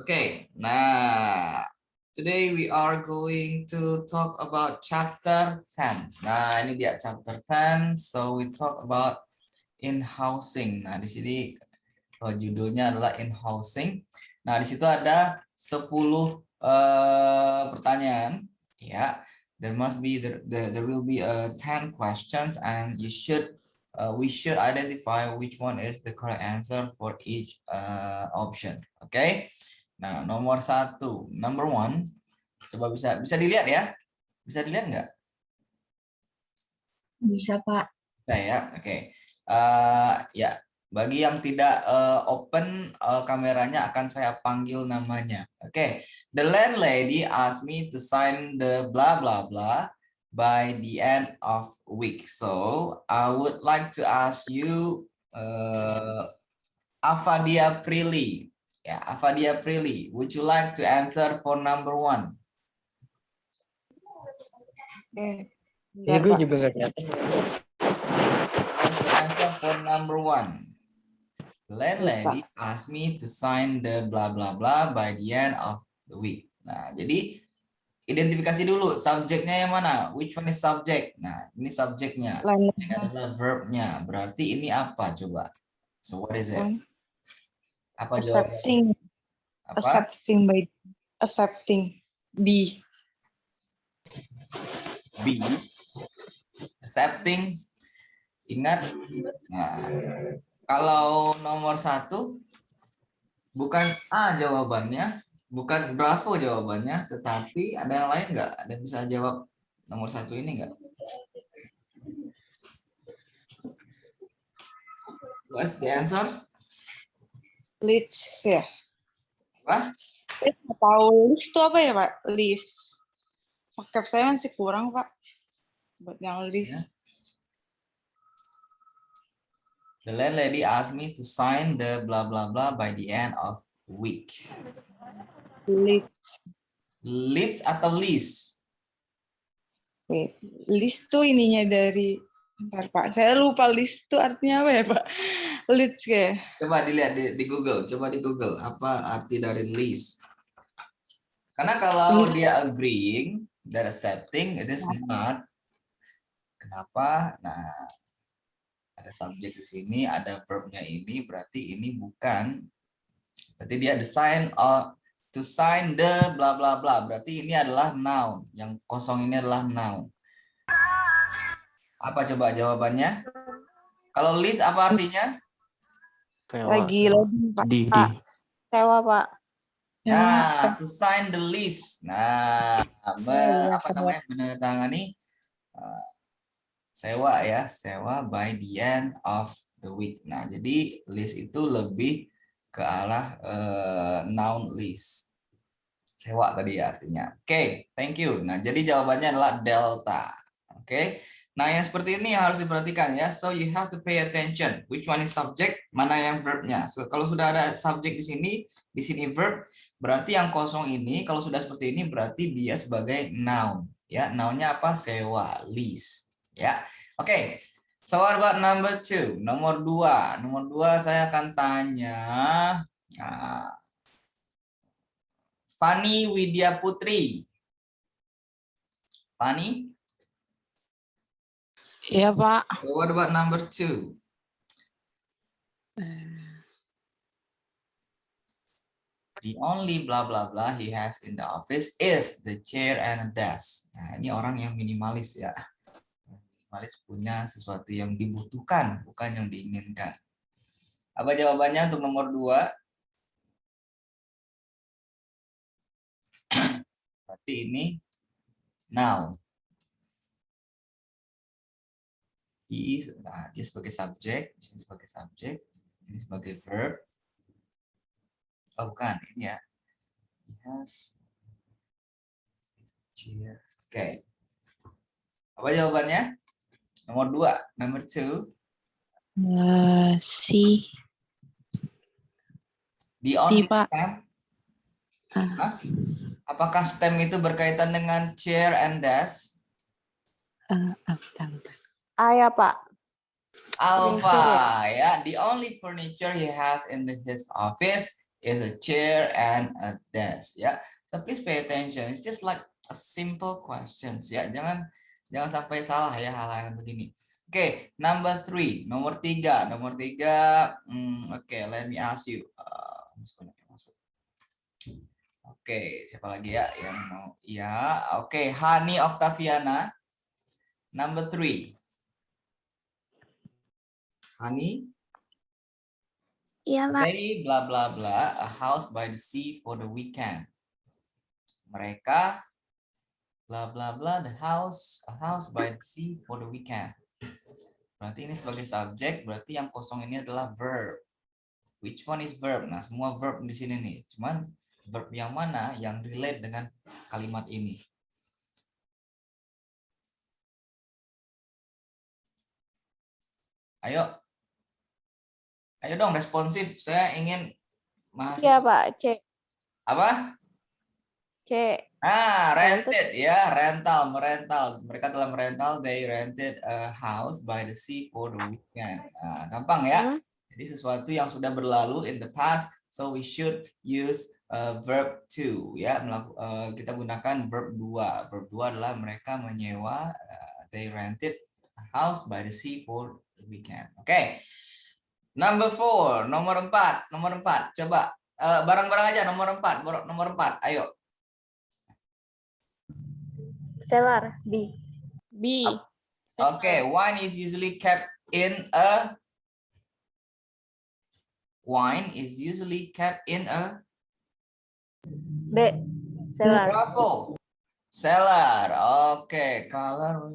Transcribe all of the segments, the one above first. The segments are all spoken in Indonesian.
Okay, nah, today we are going to talk about chapter 10. Nah, ini dia chapter 10. So we talk about in-housing. Nah, di sini judulnya adalah in-housing. Nah, di situ ada 10 pertanyaan, ya. There must be there will be 10 questions and we should identify which one is the correct answer for each option. Okay? Nah, nomor 1, number 1. Coba bisa dilihat ya? Bisa dilihat nggak? Bisa, Pak. Bisa ya, oke. Ya, bagi yang tidak open kameranya akan saya panggil namanya. Oke. The landlady asked me to sign the blah blah blah by the end of week. So I would like to ask you, Afadia Prilly. Ya, Afadia Prilly, would you like to answer for number 1? Ya, gue juga nggak kelihatan. Answer for number 1. Landlady asked me to sign the blah blah blah by the end of the week. Nah, jadi identifikasi dulu subjeknya yang mana? Which one is subject? Nah, ini subjeknya. Ini adalah verbnya. Berarti ini apa coba? So what is it? Apa jawabannya? Apa? Accepting. B. B. Accepting. Ingat. Nah, kalau nomor 1 bukan A jawabannya, bukan bravo jawabannya, tetapi ada yang lain nggak? Ada yang bisa jawab nomor 1 ini nggak? What's the answer? List ya. Apa? Tahu list itu apa ya, Pak? List. Vocab saya masih kurang, Pak. Buat yang list. Ya. The landlady asked me to sign the blah blah blah by the end of week. List. Leads atau lease? Wait. List tuh ininya dari Bentar, Pak. Saya lupa list itu artinya apa ya, Pak? List kayak. Coba dilihat di Google. Coba di Google apa arti dari lease. Karena kalau dia agreeing dan accepting, it is not. Kenapa? Nah, ada subjek di sini, ada verbnya ini, berarti ini bukan. Berarti dia to sign the bla bla bla. Berarti ini adalah noun. Yang kosong ini adalah noun. Apa coba jawabannya? Kalau list apa artinya? Lagi Pak. Sewa, Pak. Nah, to sign the list. Nah, apa namanya? Menandatangani sewa ya, sewa by the end of the week. Nah, jadi list itu lebih ke arah noun list. Sewa tadi ya artinya. Oke, thank you. Nah, jadi jawabannya adalah delta. Oke. Nah, yang seperti ini harus diperhatikan ya. So you have to pay attention. Which one is subject? Mana yang verbnya? So, kalau sudah ada subject di sini verb, berarti yang kosong ini kalau sudah seperti ini berarti dia sebagai noun. Ya, nounnya apa? Sewa, lease. Ya. Oke. So what about number 2? Nomor 2. Nomor 2 saya akan tanya Fani Widya Putri. Fani? Iya, Pak. So what about number 2? The only blah blah blah he has in the office is the chair and a desk. Nah, ini orang yang minimalis ya. Minimalis punya sesuatu yang dibutuhkan, bukan yang diinginkan. Apa jawabannya untuk nomor 2? Berarti ini noun. Nah, dia sebagai subjek, ini sebagai subjek, ini sebagai verb. Oh, bukan, ini ya. Yes. Oke. Apa jawabannya? Nomor 2, number 2. Si. The only Pak. stem. Apakah stem itu berkaitan dengan chair and desk? Ya, Pak. Alpha, ya. The only furniture he has in his office is a chair and a desk. Ya, so please pay attention. It's just like a simple questions. Ya, jangan sampai salah ya hal-hal begini. Oke, number 3, nomor 3. Oke, let me ask you. Oke, siapa lagi ya yang mau? Ya, oke, Hani Octaviana. Number 3. Hani. Iya, Pak. They blah blah blah a house by the sea for the weekend. Mereka blah blah blah a house by the sea for the weekend. Berarti ini sebagai subjek, berarti yang kosong ini adalah verb. Which one is verb? Nah, semua verb di sini nih. Cuman verb yang mana yang relate dengan kalimat ini? Ayo. Ayo dong responsif. Saya ingin Iya, mahasiswa. Pak. C. Apa? C. Rented ya, merental. Mereka telah merental, they rented a house by the sea for the weekend. Nah, gampang ya. Jadi sesuatu yang sudah berlalu in the past, so we should use verb to ya. Kita gunakan verb 2. Verb 2 adalah mereka menyewa, they rented a house by the sea for the weekend. Oke. Number 4, nomor 4. Coba bareng-bareng aja nomor 4. Ayo. Cellar. B. B. Okay, wine is usually kept in a B. Cellar. Bravo. Cellar. Okay, color.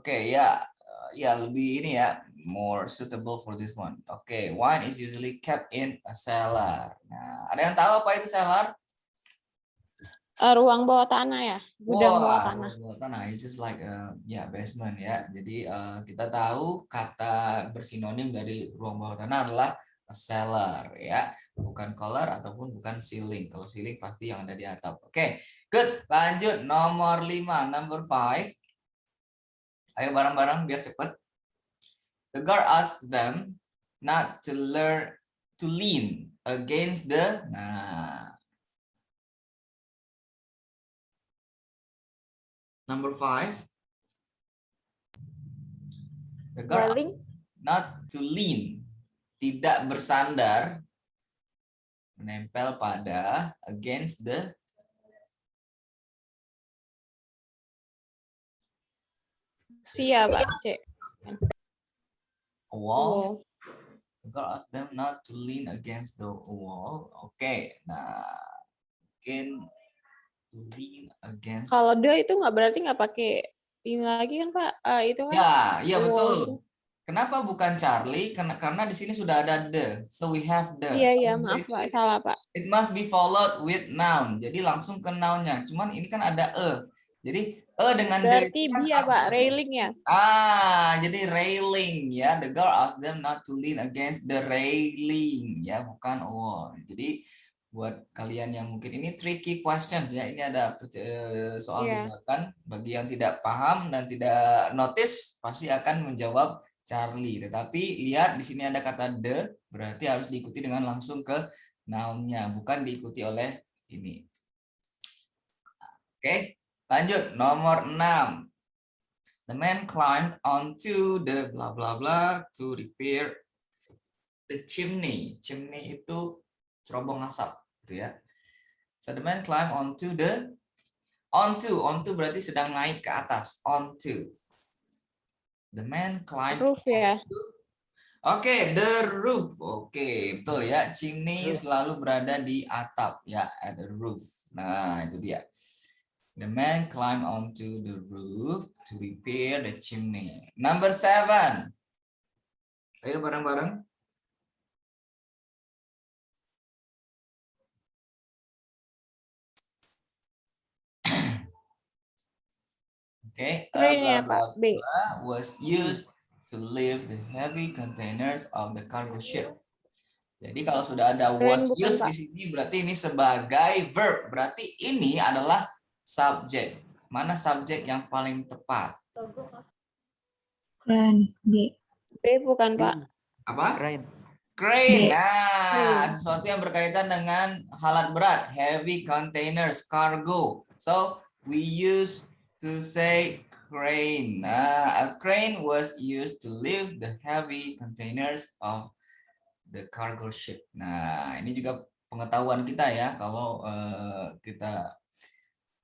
Okay, ya. Ya, lebih ini ya, more suitable for this one. Okay, wine is usually kept in a cellar. Nah, ada yang tahu apa itu cellar? Ruang bawah tanah ya, gudang bawah tanah. Ruang bawah tanah, it's just like basement ya. Jadi kita tahu kata bersinonim dari ruang bawah tanah adalah a cellar ya, bukan cellar ataupun bukan ceiling. Kalau ceiling pasti yang ada di atap. Oke, good. Lanjut nomor 5, number 5. Ayo bareng-bareng biar cepat. The guard asked them not to lean against the. Nah, number 5. The guard not to lean, tidak bersandar, menempel pada, against the. Siapa, C? A wall. The guard asked them not to lean against the wall. Oke, nah mungkin to lean against. Kalau dia itu nggak berarti nggak pakai ini lagi kan Pak? Itu kan? Ya betul. Gitu. Kenapa bukan Charlie? Karena di sini sudah ada the, so we have the. Iya maaf Pak, salah Pak. It must be followed with noun. Jadi langsung ke nounnya. Cuman ini kan ada Jadi dengan berarti the. dia Pak, railing ya? Jadi railing ya. The girl asked them not to lean against the railing ya, bukan wall. Jadi buat kalian yang mungkin ini tricky questions ya. Ini ada soal jebakan. Bagi yang tidak paham dan tidak notice pasti akan menjawab Charlie. Tetapi lihat di sini ada kata the, berarti harus diikuti dengan langsung ke noun-nya, bukan diikuti oleh ini. Oke, lanjut nomor 6. The man climbed onto the blah blah blah to repair the chimney. Chimney itu cerobong asap, gitu ya. So the man climbed onto berarti sedang naik ke atas. Onto. The man climbed. Roof ya. Oke, the roof. Oke, betul ya. Chimney selalu berada di atap ya, at the roof. Nah, itu dia. The man climbed onto the roof to repair the chimney. Number 7. Ayo bareng-bareng. Okay, Train ya Pak, B. Was used to lift the heavy containers of the cargo ship. Jadi kalau sudah ada was used di sini berarti ini sebagai verb. Berarti ini adalah subjek. Mana subjek yang paling tepat? Crane. B. B bukan Pak. Apa? Crane. Crane. B. Nah, sesuatu yang berkaitan dengan alat berat, heavy containers, cargo. So we use to say crane. Nah, a crane was used to lift the heavy containers of the cargo ship. Nah, ini juga pengetahuan kita ya, kalau kita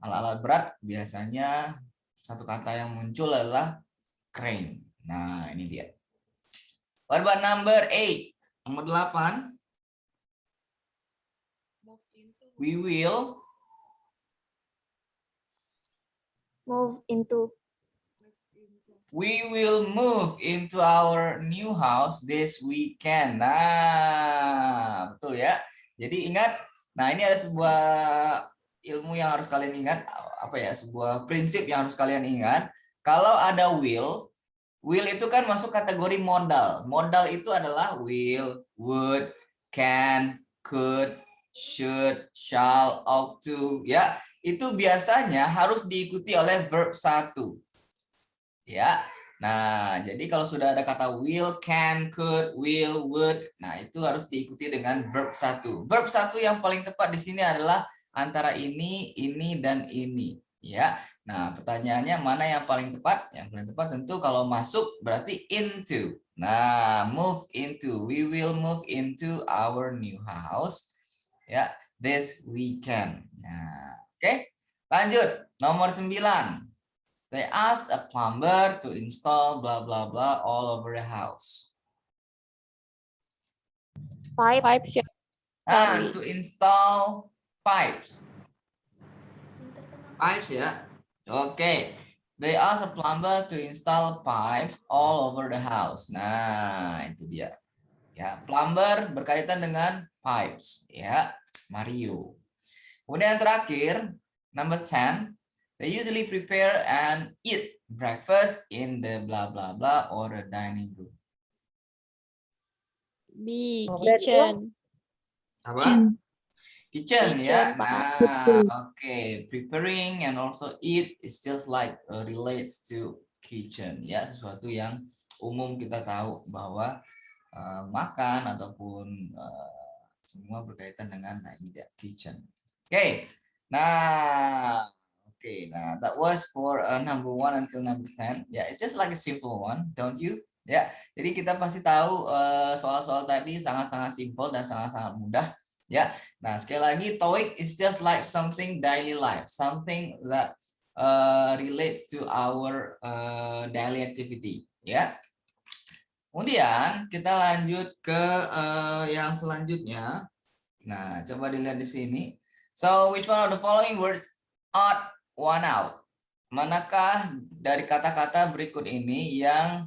alat-alat berat biasanya satu kata yang muncul adalah crane. Nah, ini dia. What about number 8? Nomor 8. We will Move into. move into our new house this weekend. Nah, betul ya. Jadi ingat, nah ini ada sebuah ilmu yang harus kalian ingat, apa ya, sebuah prinsip yang harus kalian ingat. Kalau ada will itu kan masuk kategori modal. Modal itu adalah will, would, can, could, should, shall, ought to, ya. Itu biasanya harus diikuti oleh verb 1. Ya. Nah, jadi kalau sudah ada kata will, can, could, will, would, nah itu harus diikuti dengan verb 1. Verb 1 yang paling tepat di sini adalah antara ini, dan ini, ya. Nah, pertanyaannya mana yang paling tepat? Yang paling tepat tentu kalau masuk berarti into. Nah, move into. We will move into our new house, ya, this weekend. Nah, oke. Lanjut, nomor 9. They asked a plumber to install blah blah blah all over the house. Pipes. To install pipes. Pipes ya. Oke. They asked a plumber to install pipes all over the house. Nah, itu dia. Ya, plumber berkaitan dengan pipes, ya. Mario. Kemudian yang terakhir, number 10. They usually prepare and eat breakfast in the blah blah blah or the dining room. B. Kitchen. Apa? Kitchen ya. Kitchen, Pak. Nah, oke. Preparing and also eat is just like relates to kitchen ya, sesuatu yang umum kita tahu bahwa makan ataupun semua berkaitan dengan kitchen. Oke. Nah, nah, that was for number 1 until number 10. Yeah, it's just like a simple one, don't you? Ya, jadi kita pasti tahu soal-soal tadi sangat-sangat simple dan sangat-sangat mudah. Ya, nah sekali lagi TOEIC is just like something daily life, something that relates to our daily activity. Ya. Kemudian kita lanjut ke yang selanjutnya. Nah, coba dilihat di sini. So, which one of the following words odd one out? Manakah dari kata-kata berikut ini yang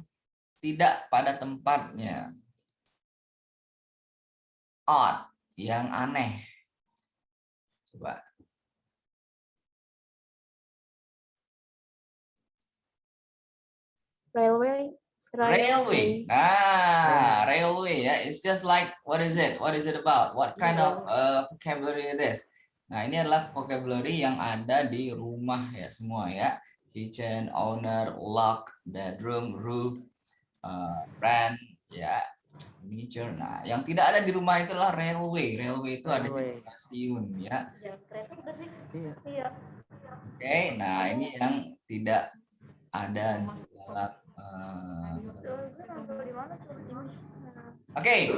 tidak pada tempatnya? Odd, yang aneh. Coba. Railway. Railway. Nah, railway ya. It's just like, what is it? What is it about? What kind of vocabulary is this? Nah, ini adalah vocabulary yang ada di rumah ya semua ya. Kitchen, owner, lock, bedroom, roof, brand, ya, furniture. Nah, yang tidak ada di rumah itu adalah railway. Railway itu ada di stasiun ya. Iya. Oke, nah ini yang tidak ada di dalam. Oke.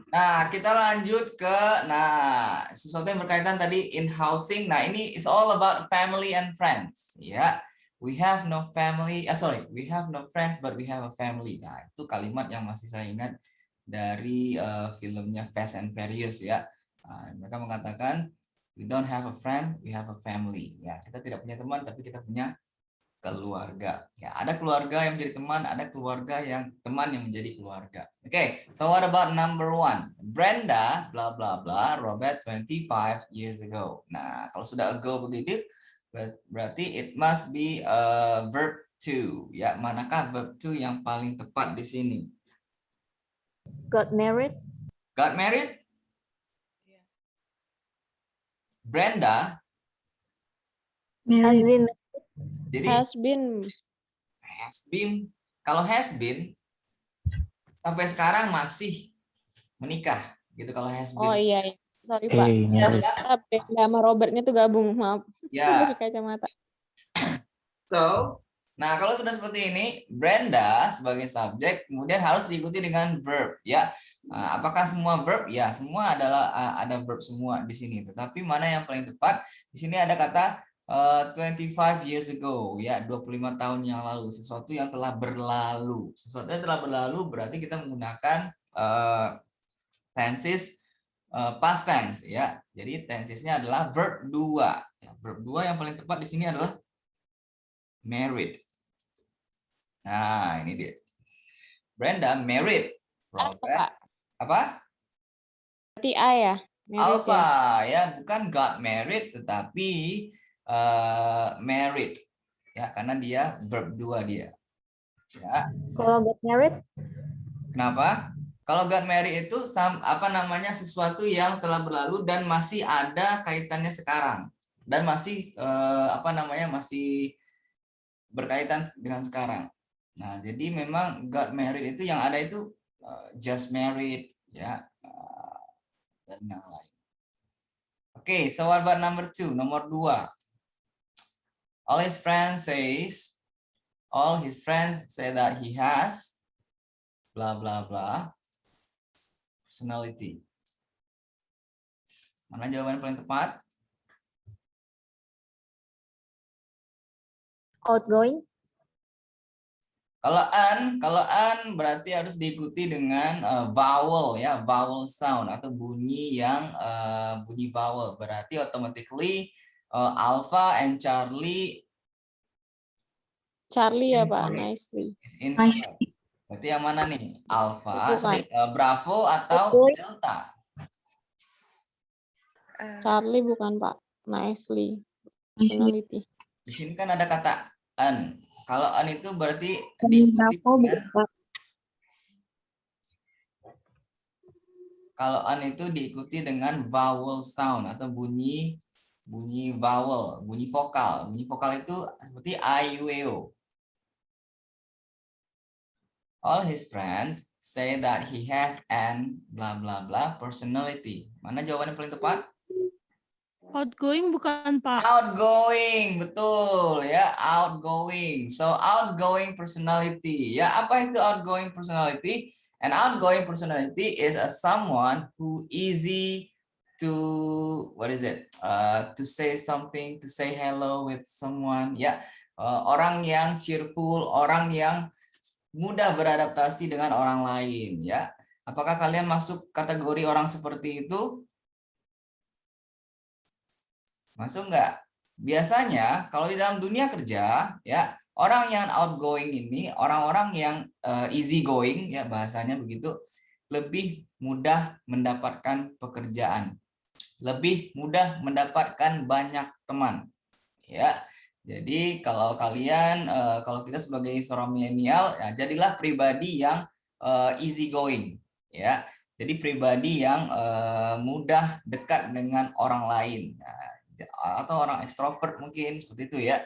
Nah, kita lanjut ke sesuatu yang berkaitan tadi in housing. Nah, ini is all about family and friends, ya. We have no family, we have no friends but we have a family. Nah, itu kalimat yang masih saya ingat dari filmnya Fast and Furious ya. Nah, mereka mengatakan we don't have a friend, we have a family. Ya, kita tidak punya teman tapi kita punya keluarga. Ya, ada keluarga yang menjadi teman, ada keluarga yang teman yang menjadi keluarga. Oke, so what about number 1? Brenda blah blah blah Robert 25 years ago. Nah, kalau sudah ago begitu berarti it must be verb 2 ya. Manakah verb 2 yang paling tepat di sini? Got married. Got married? Brenda Has been. jadi Has been. has been. Kalau has been sampai sekarang masih menikah gitu kalau has Oh been. iya, iya. Sorry Pak. Married. Brenda sama Robertnya tuh gabung, maaf. Ya. Pakai kacamata. So, nah kalau sudah seperti ini, Brenda sebagai subjek kemudian harus diikuti dengan verb, ya. Nah, apakah semua verb? Ya, semua adalah ada verb semua di sini. Tetapi mana yang paling tepat? Di sini ada kata 25 years ago, ya, 25 tahun yang lalu, sesuatu yang telah berlalu. Sesuatu yang telah berlalu berarti kita menggunakan tenses past tense, ya. Jadi tensesnya adalah verb 2. Ya, verb 2 yang paling tepat di sini adalah married. Nah, ini dia. Brenda married Robert. Pak? Apa? Berarti A ya? Married Alpha, ya? ya, bukan got married tetapi married. Ya, karena dia verb 2 dia. Ya. Kalau get married, Kenapa? Kalau got married itu sesuatu yang telah berlalu dan masih ada kaitannya sekarang dan masih masih berkaitan dengan sekarang. Nah, jadi memang got married itu yang ada itu just married, ya, dan yang lain. Oke, so what about number 2? Nomor 2. All his friends say that he has blah blah blah personality. Mana jawaban paling tepat? outgoing, Kalau an berarti harus diikuti dengan vowel, ya, vowel sound atau bunyi yang bunyi vowel. Berarti automatically Alpha and Charlie Charlie ya Pak, incorrect. nicely. Is incorrect. Berarti yang mana nih? Alpha, Bukan. Bravo atau Outgoing. Delta? Charlie bukan Pak, nicely. Personality. Di sini kan ada kata an. Kalau an itu berarti diikuti dengan kalau an itu diikuti dengan vowel sound atau bunyi vowel, bunyi vokal. Bunyi vokal itu seperti I, U, E, O. All his friends say that he has an blah blah blah personality. Mana jawaban yang paling tepat? Outgoing bukan Pak. Outgoing, betul ya, outgoing. So outgoing personality. Ya, apa itu outgoing personality? An outgoing personality is someone who easy to to say something, to say hello with someone. Ya, orang yang cheerful, orang yang mudah beradaptasi dengan orang lain. Ya, apakah kalian masuk kategori orang seperti itu? Masuk nggak? Biasanya kalau di dalam dunia kerja, ya, orang yang outgoing ini, orang-orang yang easy going, ya, bahasanya begitu, lebih mudah mendapatkan pekerjaan, lebih mudah mendapatkan banyak teman, ya. Jadi kalau kalian, kalau kita sebagai seorang milenial, ya, jadilah pribadi yang easy going, ya. Jadi pribadi yang mudah dekat dengan orang lain. Nah, atau orang ekstrovert mungkin seperti itu, ya,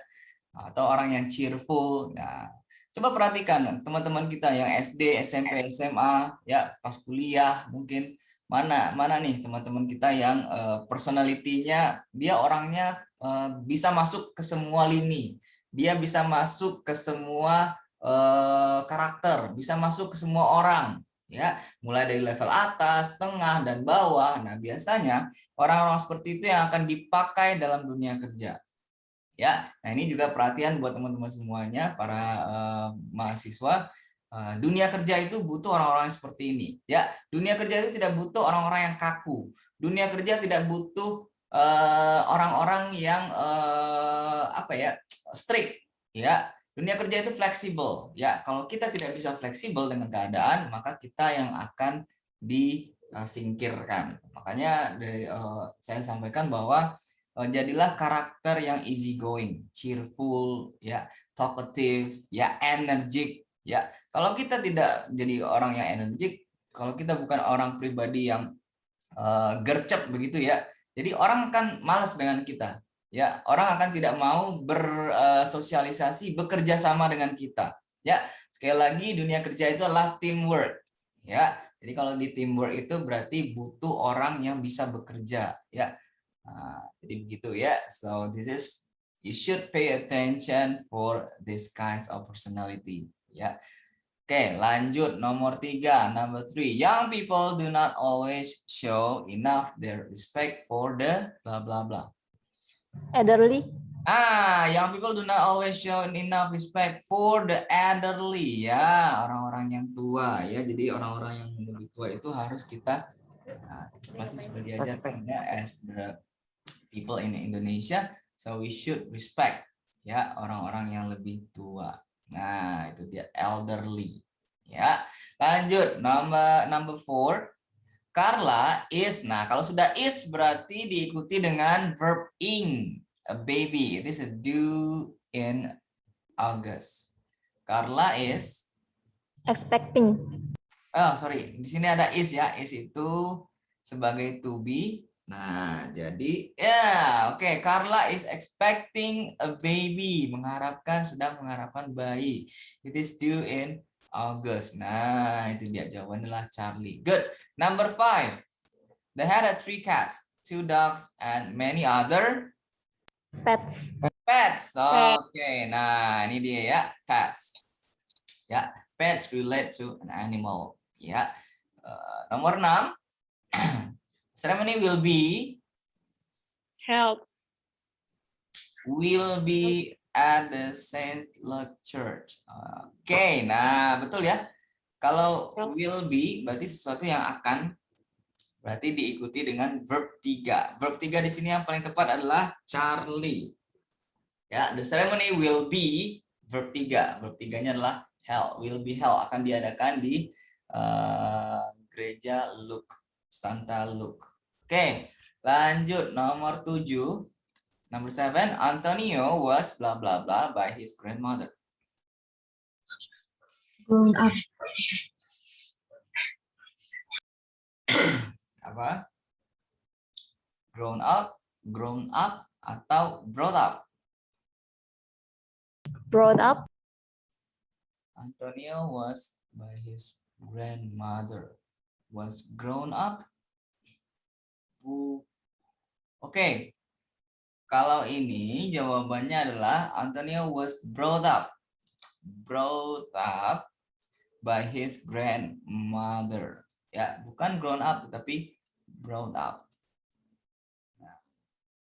atau orang yang cheerful. Nah, coba perhatikan teman-teman kita yang SD, SMP, SMA, ya, pas kuliah mungkin mana nih teman-teman kita yang personality-nya dia orangnya bisa masuk ke semua lini, dia bisa masuk ke semua karakter, bisa masuk ke semua orang, ya, mulai dari level atas, tengah, dan bawah. Nah, biasanya orang-orang seperti itu yang akan dipakai dalam dunia kerja. Ya, nah ini juga perhatian buat teman-teman semuanya, para mahasiswa. Dunia kerja itu butuh orang-orang seperti ini. Ya, dunia kerja itu tidak butuh orang-orang yang kaku. Dunia kerja tidak butuh orang-orang yang strict. Ya, dunia kerja itu fleksibel. Ya, kalau kita tidak bisa fleksibel dengan keadaan, maka kita yang akan disingkirkan. Makanya saya sampaikan bahwa jadilah karakter yang easy going, cheerful, ya, talkative, ya, energik, ya. Kalau kita tidak jadi orang yang energik, kalau kita bukan orang pribadi yang gercep begitu, ya, jadi orang akan malas dengan kita, ya. Orang akan tidak mau bersosialisasi, bekerja sama dengan kita, ya. Sekali lagi, dunia kerja itu adalah teamwork, Ya, jadi kalau di teamwork itu berarti butuh orang yang bisa bekerja, ya. Nah, jadi begitu ya. So this is you should pay attention for this kinds of personality, ya. Oke, lanjut nomor 3, number 3. Young people do not always show enough their respect for the blah blah blah. Elderly. Young people do not always show enough respect for the elderly, ya, orang-orang yang tua, ya. Jadi orang-orang yang lebih tua itu harus kita pasti sudah diajarkan ya as the people in Indonesia, so we should respect ya orang-orang yang lebih tua. Nah, itu dia elderly. Ya. Lanjut number 4. Carla is. Nah, kalau sudah is berarti diikuti dengan verb ing. A baby. It is due in August. Carla is Expecting. oh, sorry. Di sini ada is ya. Is itu sebagai to be. Nah, jadi ya, oke. Carla is expecting a baby. Sedang mengharapkan bayi. It is due in August. Nah, itu dia jawabannya adalah Charlie. Good. Number 5. They had 3 cats, 2 dogs, and many other Pets. pets. Oke, nah ini dia ya, pets. Ya, pets relate to an animal. Ya, nomor 6. Ceremony will be Held. at the Saint Luke Church. Oke, nah betul ya. Kalau will be berarti sesuatu yang akan, berarti diikuti dengan verb 3. Verb 3 di sini yang paling tepat adalah Charlie. Ya, the ceremony will be verb 3. Verb 3-nya adalah held. Will be held, akan diadakan di gereja Luke, Santa Luke. Oke, lanjut nomor 7. Number 7, Antonio was blah blah blah by his grandmother. Grown up. Apa? Grown up atau brought up? Brought up. Antonio was by his grandmother. Was grown up. Oke. Kalau ini jawabannya adalah Antonio was brought up. Brought up by his grandmother. Ya, bukan grown up tetapi brought up. Nah,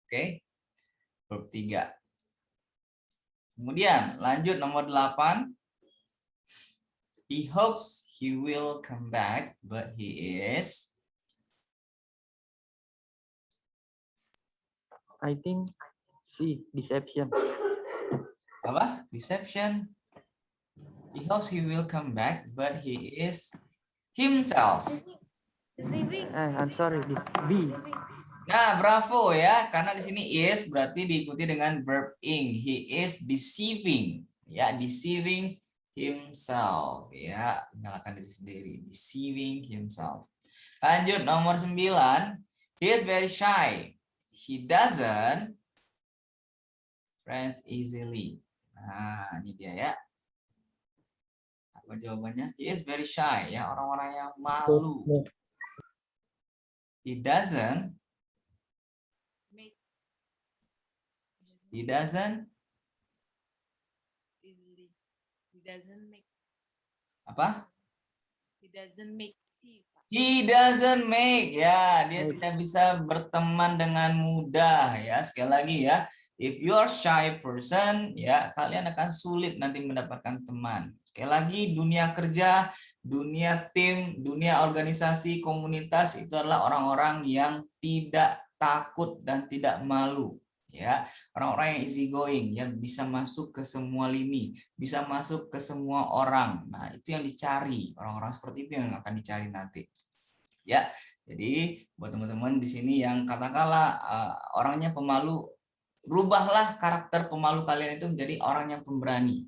oke. Verb 3. Kemudian lanjut nomor 8. He hopes he will come back, but he is. I think C, deception. Apa? Deception. He hopes he will come back, but he is himself. I'm sorry, B. Nah, bravo ya, karena di sini is berarti diikuti dengan verb ing. He is deceiving, ya, deceiving himself, ya, menyalahkan diri sendiri, deceiving himself. Lanjut nomor 9. He is very shy. He doesn't friends easily. Nah, ini dia ya. Apa jawabannya? He is very shy, ya, orang-orang yang malu. He doesn't make apa? he doesn't make He doesn't make, ya, dia tidak bisa berteman dengan mudah, ya. Sekali lagi ya, if you are shy person, ya, kalian akan sulit nanti mendapatkan teman. Sekali lagi, dunia kerja, dunia tim, dunia organisasi, komunitas itu adalah orang-orang yang tidak takut dan tidak malu. Ya, orang-orang yang easy going, yang bisa masuk ke semua lini, bisa masuk ke semua orang. Nah, itu yang dicari, orang-orang seperti itu yang akan dicari nanti. Ya, jadi buat teman-teman di sini yang katakanlah orangnya pemalu, rubahlah karakter pemalu kalian itu menjadi orang yang pemberani.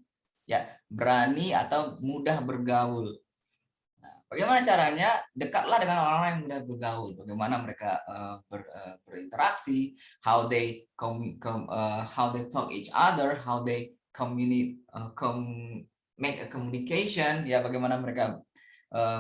Ya, berani atau mudah bergaul. Nah, bagaimana caranya? Dekatlah dengan orang-orang yang mudah bergaul. Bagaimana mereka berinteraksi, how they talk each other, how they make a communication. Ya, bagaimana mereka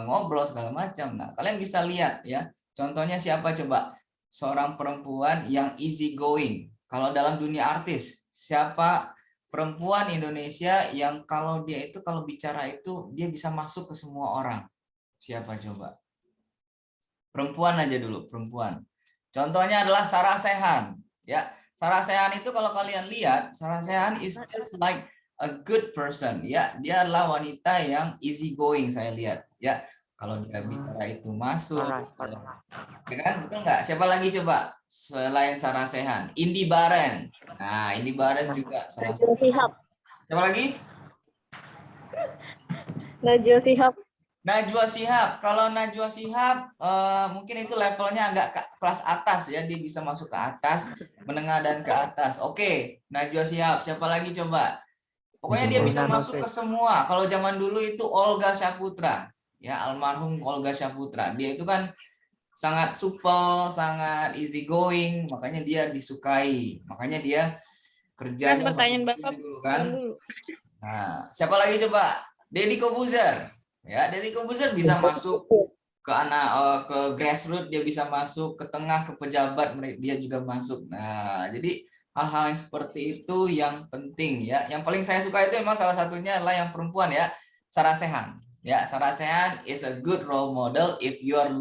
ngobrol segala macam. Nah, kalian bisa lihat ya. Contohnya siapa coba? Seorang perempuan yang easy going. Kalau dalam dunia artis, siapa perempuan Indonesia yang kalau dia itu kalau bicara itu dia bisa masuk ke semua orang? Siapa coba? Perempuan aja dulu, perempuan. Contohnya adalah Sarah Sechan, ya. Sarah Sechan itu kalau kalian lihat, Sarah Sechan is just like a good person, ya. Dia adalah wanita yang easy going saya lihat, ya. Kalau dia bicara itu masuk, ya kan? Betul nggak? Siapa lagi coba selain Sarah Sechan? Indy Barens. Nah, Indy Barens juga salah satu. Najwa Shihab. Siapa lagi? Najwa Shihab. Najwa Shihab. Kalau Najwa Shihab mungkin itu levelnya agak kelas atas ya, dia bisa masuk ke atas, menengah dan ke atas. Oke, Najwa Shihab. Siapa lagi coba? Pokoknya dia bisa masuk ke semua. Kalau zaman dulu itu Olga Saputra, ya almarhum Olga Saputra. Dia itu kan sangat supel, sangat easy going, makanya dia disukai. Makanya dia kerjanya pertanyaan Bapak dulu kan. dulu. Nah, siapa lagi coba? Deddy Corbuzier. Ya, Deddy Corbuzier bisa masuk ke ke grassroots, dia bisa masuk ke tengah, ke pejabat, dia juga masuk. Nah, jadi hal-hal yang seperti itu yang penting ya. Yang paling saya suka itu memang salah satunya adalah yang perempuan ya, Sarah Sechan. Ya, Sarah Sechan is a good role model if you are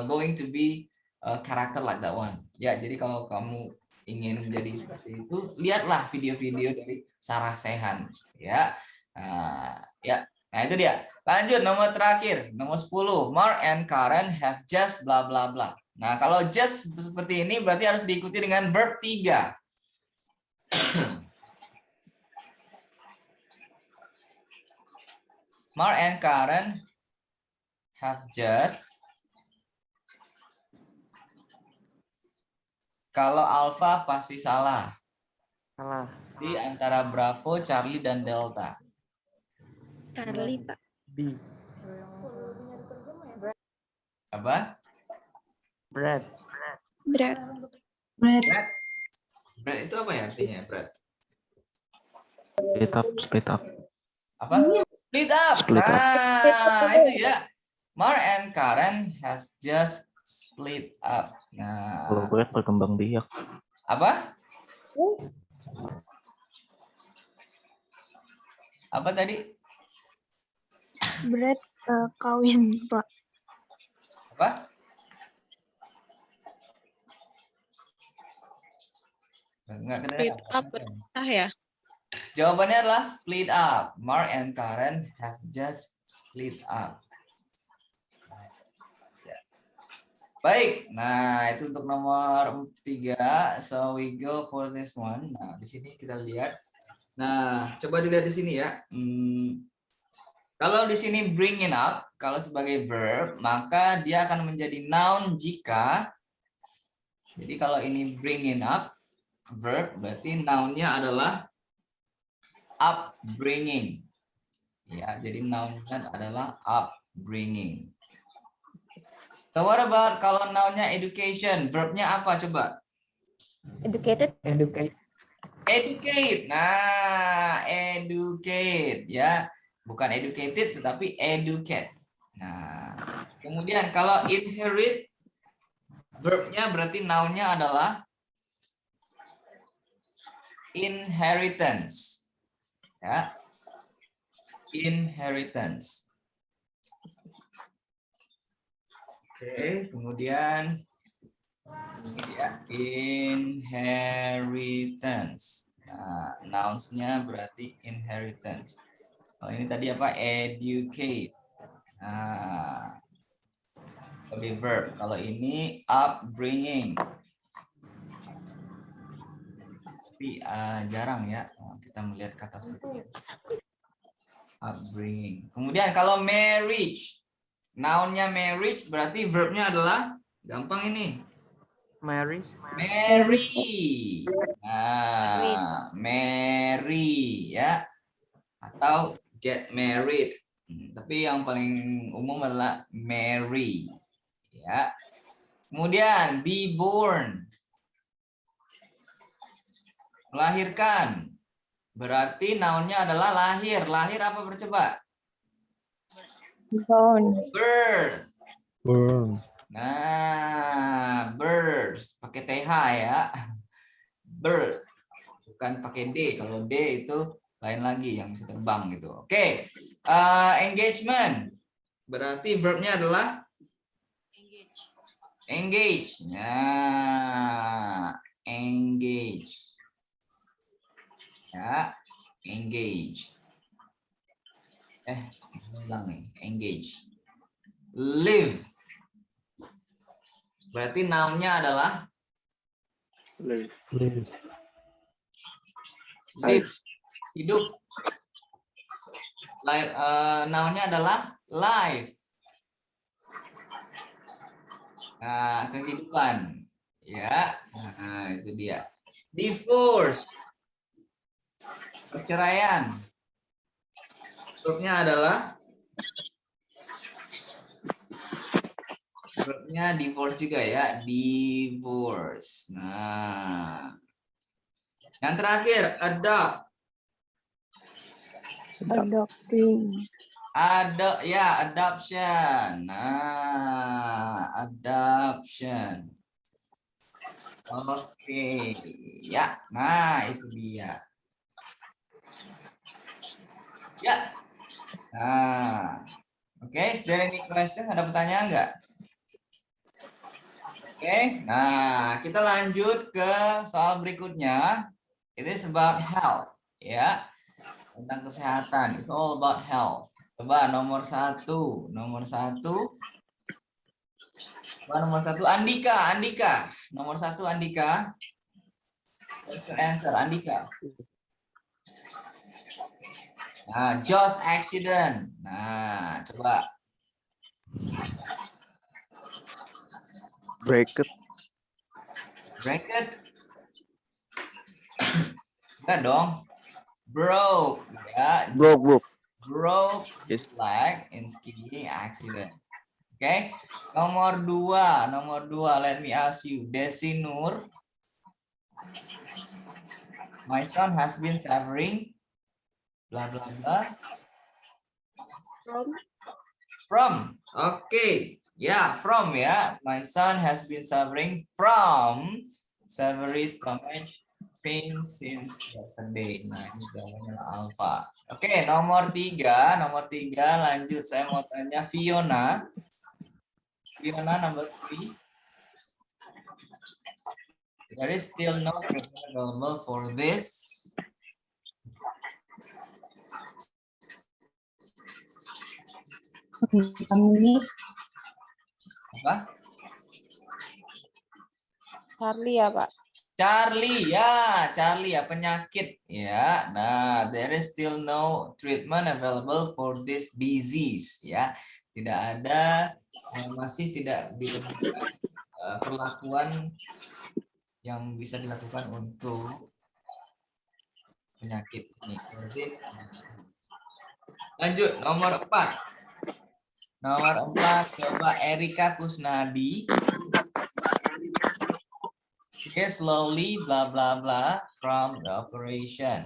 going to be a character like that one. Ya, jadi kalau kamu ingin menjadi seperti itu, lihatlah video-video dari Sarah Sechan ya. Ya. Nah, itu dia. Lanjut nomor terakhir, nomor 10. Mark and Karen have just bla bla bla. Nah, kalau just seperti ini berarti harus diikuti dengan verb 3. Mark and Karen have just. Kalau alpha pasti salah. Salah. Di antara Bravo, Charlie, dan Delta. Charlie, Pak. B. Apa? Bread. Berat. Brad. Brad itu apa ya artinya, Brad? Split up. Apa? Split up. Split up. Nah, itu ya. Mark and Karen has just split up. Nah, Kalau Brad berkembang biak. apa? Apa tadi? Berat kawin, Pak. Apa? Enggak Split up ya? Jawabannya adalah split up. Mark and Karen have just split up. Baik, nah itu untuk nomor 3. So we go for this one. Nah, di sini kita lihat. Nah, coba dilihat di sini ya. Kalau di sini bringing up, kalau sebagai verb, maka dia akan menjadi noun jika. Jadi kalau ini bringing up, verb, berarti nounnya adalah upbringing. Ya, jadi nounnya adalah upbringing. So what about kalau nounnya education, verbnya apa coba? Educated. Educate. Educate. Nah, educate ya. Bukan educated tetapi educate. Nah, kemudian kalau inherit, verbnya berarti nounnya adalah inheritance. Ya. Inheritance. Oke, kemudian ini ya, inheritance. Nah, nouns-nya berarti inheritance. Kalau ini tadi apa? Educate. Nah, sebagai verb. Kalau ini upbringing. Tapi jarang ya kita melihat kata seperti itu. Upbringing. Kemudian kalau marriage. Noun-nya marriage berarti verbnya adalah gampang ini. Marry. Marry. Nah, marry ya. Atau get married. Tapi yang paling umum adalah marry. Ya. Kemudian be born. Melahirkan. Berarti noun-nya adalah lahir. Lahir apa bercoba? Born. Birth. Burn. Nah, birth pakai TH ya. Birth. Bukan pakai D. Kalau D itu lain lagi yang bisa terbang gitu. Oke. Engagement. Berarti verbnya adalah engage. Nah, engage. Ya, engage. Ulang nih, engage. Live. Berarti noun-nya adalah Live. live, hidup. Noun-nya adalah life. Nah, kehidupan. Ya, nah itu dia. Divorce. Perceraian. Verbnya divorce juga ya, divorce. Nah, yang terakhir adopt. Adopting. Adoption. Nah, adoption. Oke, ya. Nah, itu dia. Ya. Nah, oke. Is there any question? Ada pertanyaan nggak? Oke. Nah, kita lanjut ke soal berikutnya. It is about health, ya. Tentang kesehatan. It's all about health. Coba nomor satu. Nomor satu Andika. Nomor satu Andika. What's your answer, Andika? Nah, Josh accident. Nah, coba. Bracket. Bracket. Enggak dong. Broke. Ya. Broke. Broke his Yes. leg in skiing accident. Oke. Nomor dua. Let me ask you. Desi Nur. My son has been suffering blah blah blah. From. Oke. Ya, from ya. My son has been suffering from severe stomach pain since yesterday. Nah, ini jawabannya alpha. Oke, nomor tiga lanjut. Saya mau tanya Fiona. Number 3. There is still no treatment available for this. Apa? Charlie ya, Pak. Charlie ya, penyakit ya. Nah, there is still no treatment available for this disease ya. Tidak ada, masih tidak ditemukan perlakuan yang bisa dilakukan untuk penyakit ini. Lanjut nomor 4. Coba Erika Kusnadi. She is slowly blah blah blah from the operation.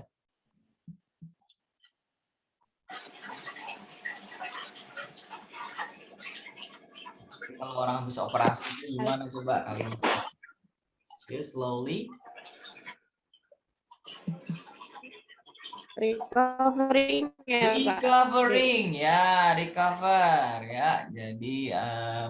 Kalau orang habis operasi itu gimana coba kalian? She is slowly Recovering ya, Pak. recover ya. Jadi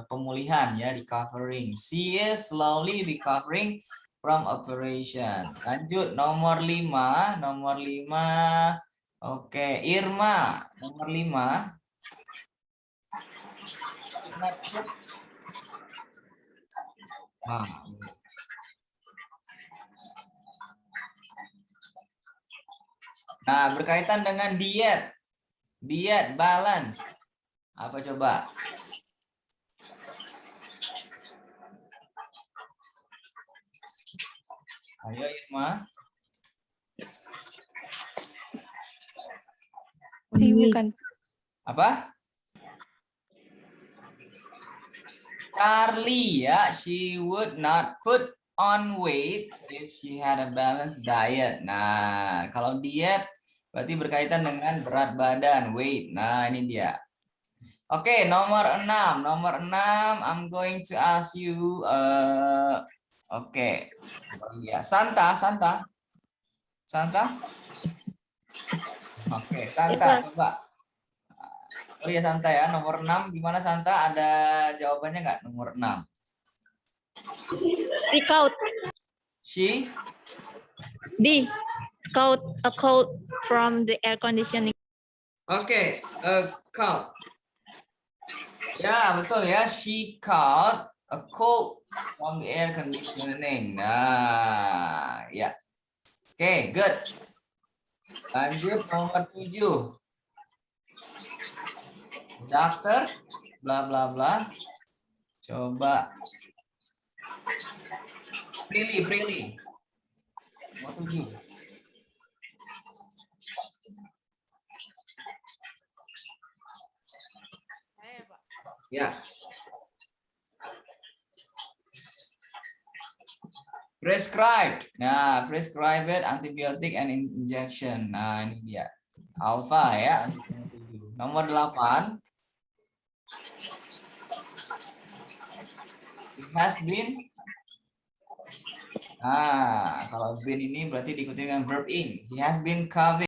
pemulihan ya, recovering. She is slowly recovering from operation. Lanjut nomor 5. Oke, Irma. Nomor 5. Nah, berkaitan dengan diet, balance. Apa coba? Ayo Irma. Bukan. Apa? Charlie ya, she would not put on weight if she had a balanced diet. Nah, kalau diet berarti berkaitan dengan berat badan, weight. Nah, ini dia. Oke, nomor 6. Nomor 6, I'm going to ask you oke. Ya, Santa. Oke, Santa, Iya, coba. Oh ya, Santa ya, nomor 6 gimana Santa? Ada jawabannya nggak nomor 6? Scout. She? D. Scout a cold from the air conditioning. Oke, caught. Ya, betul ya. She caught a cold from the air conditioning. Nah, ya. Oke, good. Lanjut nomor 7. Doctor, bla bla bla. Coba. Prilly. Nomor 7. Ya. Prescribed. Nah, prescribed antibiotic and injection. Nah, ini dia. Alpha ya. Nomor 8. It has been. Nah, kalau been ini berarti diikuti dengan verb in. He has been coming.